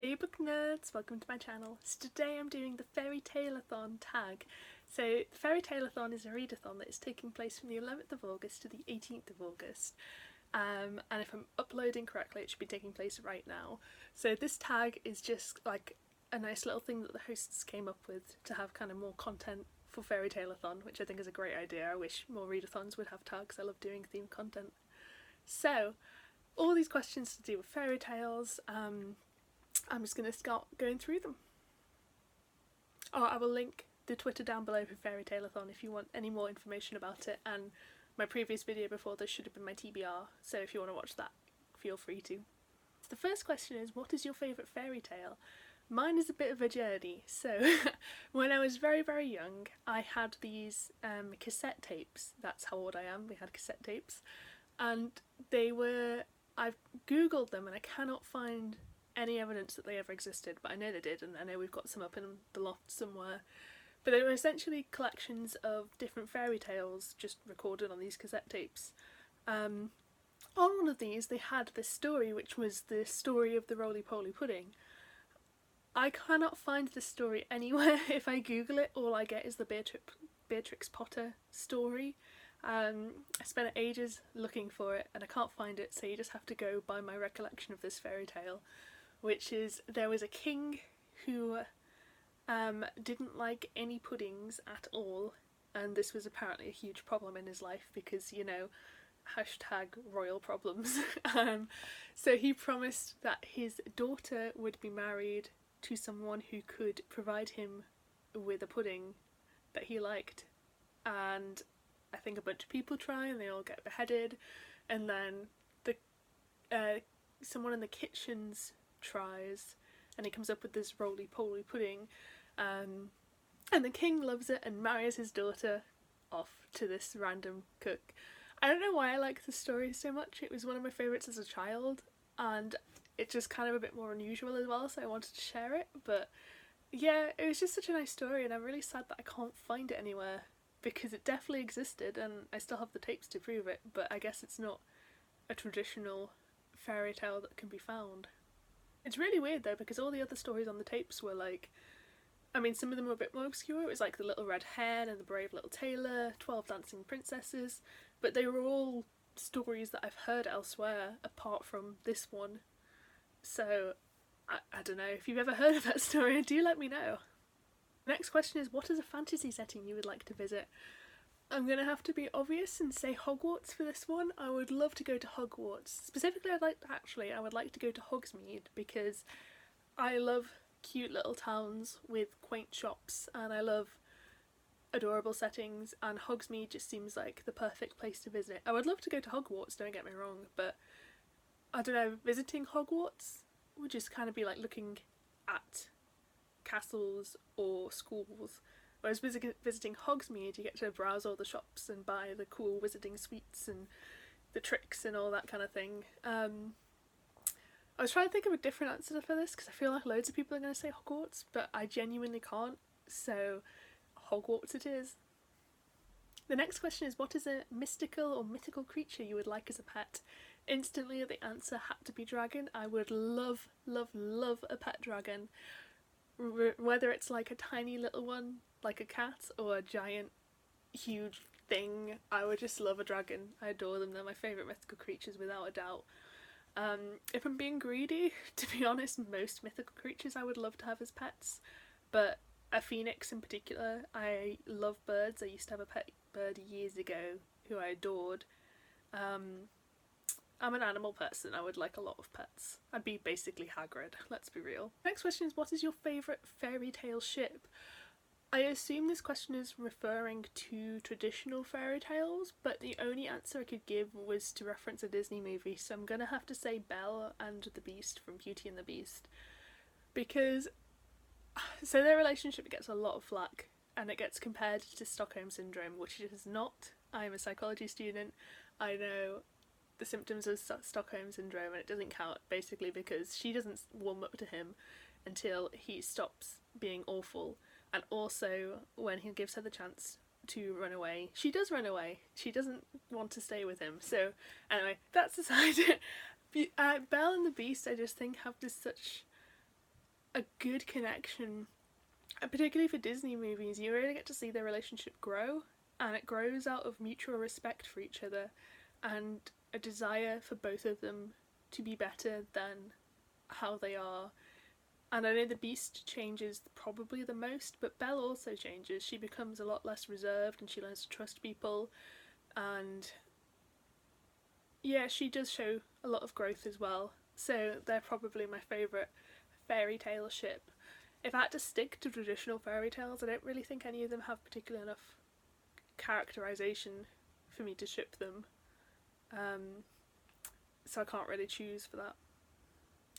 Hey book nerds, welcome to my channel. So today I'm doing the Fairytale-a-thon tag. So the Fairytale-a-thon is a readathon that is taking place from the 11th of August to the 18th of August. And if I'm uploading correctly, it should be taking place right now. So this tag is just like a nice little thing that the hosts came up with to have kind of more content for Fairytale-a-thon, which I think is a great idea. I wish more readathons would have tags. I love doing themed content. So all these questions to do with fairy tales. I'm just going to start going through them. I will link the Twitter down below for Fairytale-a-thon if you want any more information about it, and my previous video before this should have been my TBR, so if you want to watch that, feel free to. So the first question is, what is your favourite fairy tale? Mine is a bit of a journey. So when I was very, very young, I had these cassette tapes. That's how old I am. We had cassette tapes, and I've googled them and I cannot find any evidence that they ever existed, but I know they did, and I know we've got some up in the loft somewhere. But they were essentially collections of different fairy tales just recorded on these cassette tapes. On one of these they had this story, which was the story of the roly-poly pudding. I cannot find this story anywhere. If I google it, all I get is the Beatrix Potter story. I spent ages looking for it and I can't find it, so you just have to go by my recollection of this fairy tale, which is there was a king who didn't like any puddings at all, and this was apparently a huge problem in his life because, you know, hashtag royal problems. So he promised that his daughter would be married to someone who could provide him with a pudding that he liked, and I think a bunch of people try and they all get beheaded, and then someone in the kitchens tries and he comes up with this roly-poly pudding, and the king loves it and marries his daughter off to this random cook. I don't know why I like this story so much. It was one of my favourites as a child, and it's just kind of a bit more unusual as well, so I wanted to share it. But yeah, it was just such a nice story, and I'm really sad that I can't find it anywhere because it definitely existed and I still have the tapes to prove it, but I guess it's not a traditional fairy tale that can be found. It's really weird though, because all the other stories on the tapes were like, I mean, some of them were a bit more obscure. It was like The Little Red Hen and The Brave Little Tailor, 12 Dancing Princesses, but they were all stories that I've heard elsewhere apart from this one. So I don't know, if you've ever heard of that story, do let me know. The next question is, what is a fantasy setting you would like to visit? I'm going to have to be obvious and say Hogwarts for this one. I would love to go to Hogwarts. Specifically, I would like to go to Hogsmeade, because I love cute little towns with quaint shops and I love adorable settings, and Hogsmeade just seems like the perfect place to visit. I would love to go to Hogwarts, don't get me wrong, but I don't know, visiting Hogwarts would just kind of be like looking at castles or schools. Whereas visiting Hogsmeade, you get to browse all the shops and buy the cool wizarding sweets and the tricks and all that kind of thing. I was trying to think of a different answer for this because I feel like loads of people are going to say Hogwarts, but I genuinely can't, so Hogwarts it is. The next question is, what is a mystical or mythical creature you would like as a pet? Instantly the answer had to be dragon. I would love, love, love a pet dragon. Whether it's like a tiny little one like a cat or a giant huge thing, I would just love a dragon. I adore them. They're my favourite mythical creatures without a doubt. If I'm being greedy, to be honest, most mythical creatures I would love to have as pets, but a phoenix in particular. I love birds. I used to have a pet bird years ago who I adored. I'm an animal person. I would like a lot of pets. I'd be basically Hagrid, let's be real. Next question is, what is your favourite fairy tale ship? I assume this question is referring to traditional fairy tales, but the only answer I could give was to reference a Disney movie, so I'm gonna have to say Belle and the Beast from Beauty and the Beast. Because, so their relationship gets a lot of flack, and it gets compared to Stockholm Syndrome, which it is not. I'm a psychology student. I know the symptoms of Stockholm Syndrome and it doesn't count, basically because she doesn't warm up to him until he stops being awful, and also when he gives her the chance to run away, she does run away. She doesn't want to stay with him. So anyway, that's aside. Belle and the Beast I just think have this such a good connection, and particularly for Disney movies, you really get to see their relationship grow, and it grows out of mutual respect for each other and a desire for both of them to be better than how they are. And I know the Beast changes probably the most, but Belle also changes. She becomes a lot less reserved and she learns to trust people, and yeah, she does show a lot of growth as well. So they're probably my favourite fairy tale ship. If I had to stick to traditional fairy tales, I don't really think any of them have particularly enough characterisation for me to ship them. So I can't really choose for that.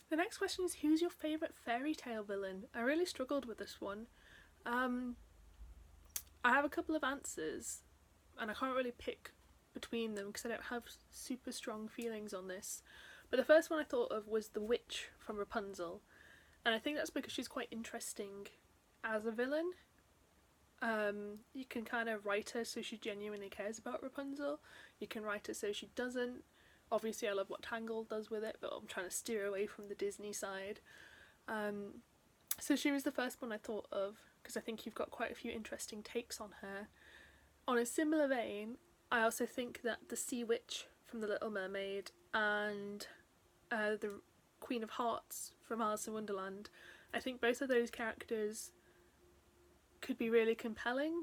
The next question is, who's your favourite fairy tale villain? I really struggled with this one. I have a couple of answers, and I can't really pick between them because I don't have super strong feelings on this. But the first one I thought of was the witch from Rapunzel, and I think that's because she's quite interesting as a villain. You can kind of write her so she genuinely cares about Rapunzel. You can write her so she doesn't. Obviously I love what Tangled does with it, but I'm trying to steer away from the Disney side. So she was the first one I thought of because I think you've got quite a few interesting takes on her. On a similar vein, I also think that the Sea Witch from The Little Mermaid and the Queen of Hearts from Alice in Wonderland, I think both of those characters could be really compelling,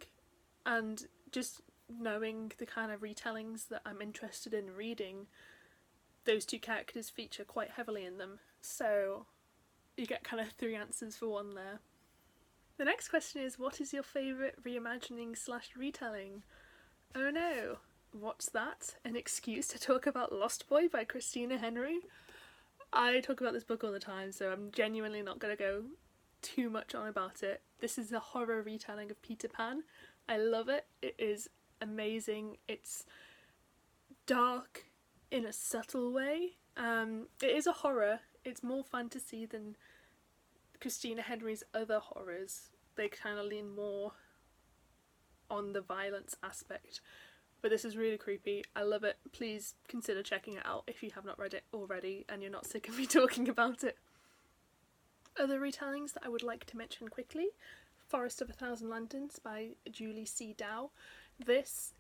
and just knowing the kind of retellings that I'm interested in reading, those two characters feature quite heavily in them, so you get kind of 3 answers for one there. The next question is, what is your favourite reimagining / retelling? Oh no, what's that? An excuse to talk about Lost Boy by Christina Henry? I talk about this book all the time, so I'm genuinely not going to go too much on about it. This is a horror retelling of Peter Pan. I love it. It is amazing. It's dark in a subtle way. It is a horror. It's more fantasy than Christina Henry's other horrors. They kind of lean more on the violence aspect, but this is really creepy. I love it. Please consider checking it out if you have not read it already and you're not sick of me talking about it. Other retellings that I would like to mention quickly: Forest of a Thousand Lanterns by Julie C. Dow. This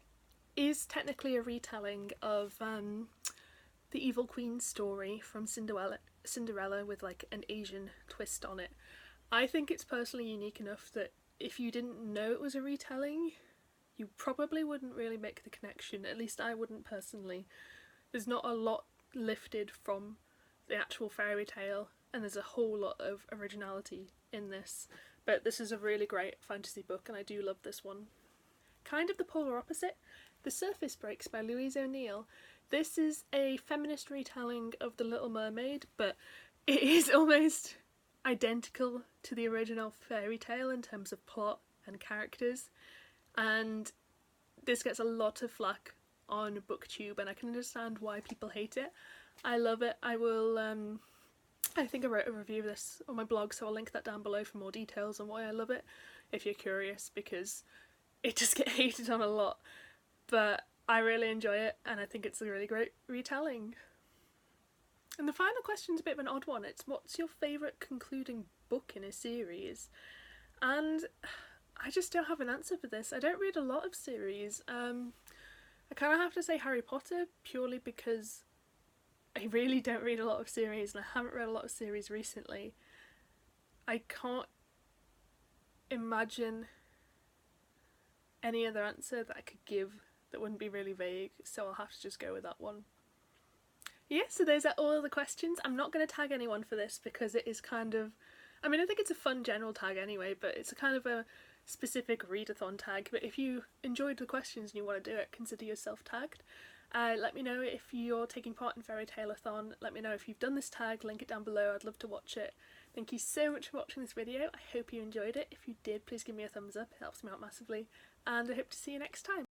is technically a retelling of the Evil Queen story from Cinderella with like an Asian twist on it. I think it's personally unique enough that if you didn't know it was a retelling, you probably wouldn't really make the connection. At least I wouldn't personally. There's not a lot lifted from the actual fairy tale, and there's a whole lot of originality in this. But this is a really great fantasy book, and I do love this one. Kind of the polar opposite, The Surface Breaks by Louise O'Neill. This is a feminist retelling of The Little Mermaid, but it is almost identical to the original fairy tale in terms of plot and characters, and this gets a lot of flack on BookTube, and I can understand why people hate it. I love it. I will I think I wrote a review of this on my blog, so I'll link that down below for more details on why I love it if you're curious, because it does get hated on a lot, but I really enjoy it and I think it's a really great retelling. And the final question's a bit of an odd one. It's, what's your favourite concluding book in a series? And I just don't have an answer for this. I don't read a lot of series. I kind of have to say Harry Potter, purely because I really don't read a lot of series, and I haven't read a lot of series recently. I can't imagine any other answer that I could give that wouldn't be really vague, so I'll have to just go with that one. Yeah, so those are all the questions. I'm not going to tag anyone for this because it is kind of, I mean, I think it's a fun general tag anyway, but it's a kind of a specific readathon tag. But if you enjoyed the questions and you want to do it, consider yourself tagged. Let me know if you're taking part in Fairytale-a-thon. Let me know if you've done this tag, link it down below. I'd love to watch it. Thank you so much for watching this video. I hope you enjoyed it. If you did, please give me a thumbs up. It helps me out massively. And I hope to see you next time.